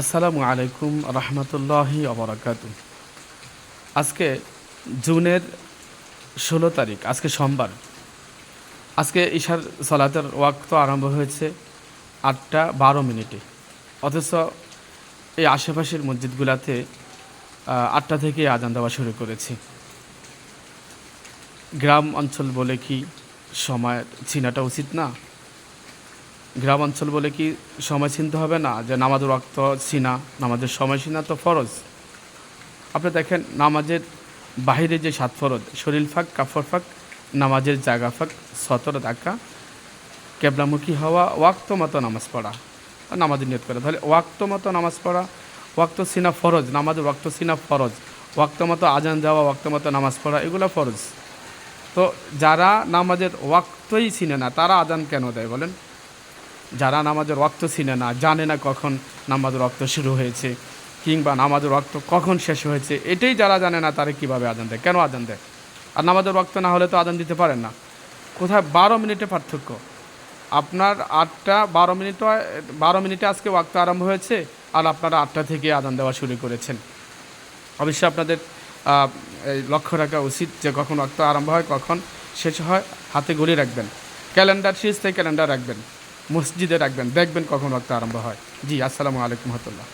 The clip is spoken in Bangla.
আসসালামু আলাইকুম রহমতুল্লাহি অবরাকাতু। আজকে জুনের 16 তারিখ, আজকে সোমবার। আজকে ঈশার সালাতের ওয়াক্ত আরম্ভ হয়েছে 8টা 12 মিনিটে, অথচ এই আশেপাশের মসজিদগুলোতে 8টা থেকে আজান দেওয়া শুরু করেছে। গ্রাম অঞ্চল বলে কি সময় চিনাটা উচিত না? গ্রাম অঞ্চল বলে কি সময় চিনতে হবে না? যে নামাজের ওয়াক্ত চিনা, নামাজের সময় চিনা তো ফরজ। আপনি দেখেন, নামাজের বাহিরে যে 7 ফরজ, শরীর ফাঁক, কাফর ফাঁক, নামাজের জায়গা ফাঁক, সতর রাখা, কেবলামুখী হওয়া, ওয়াক্ত মতো নামাজ পড়া, নামাজের নিয়ত করে। তাহলে ওয়াক্ত মতো নামাজ পড়া, ওয়াক্ত সিনা ফরজ, নামাজের ওয়াক্ত সিনা ফরজ, ওয়াক্ত মতো আজান দেওয়া, ওয়াক্ত মতো নামাজ পড়া, এগুলো ফরজ। তো যারা নামাজের ওয়াক্তই চিনে না তারা আজান কেন দেয় বলেন? যারা নামাজের ওয়াক্ত চিনে না, জানে না কখন নামাজের ওয়াক্ত শুরু হয়েছে কিংবা নামাজের ওয়াক্ত কখন শেষ হয়েছে, এটাই যারা জানে না তারা কীভাবে আজান দেয়, কেন আজান দেয়? আর নামাজের ওয়াক্ত না হলে তো আজান দিতে পারেন না। কোথায় 12 মিনিটে পার্থক্য? আপনার 8টা 12 মিনিট, 12 মিনিটে আজকে ওয়াক্ত আরম্ভ হয়েছে, আর আপনারা 8টা থেকে আজান দেওয়া শুরু করেছেন। অবশ্যই আপনাদের এই লক্ষ্য রাখা উচিত যে কখন ওয়াক্ত আরম্ভ হয়, কখন শেষ হয়। হাতে ঘড়ি রাখবেন, ক্যালেন্ডার, সিরিজ থেকে ক্যালেন্ডার রাখবেন, মসজিদে রাখবেন, দেখবেন কখন ওয়াক্ত আরম্ভ হয়। জি, আসসালামু আলাইকুম রহমতুল্লাহ।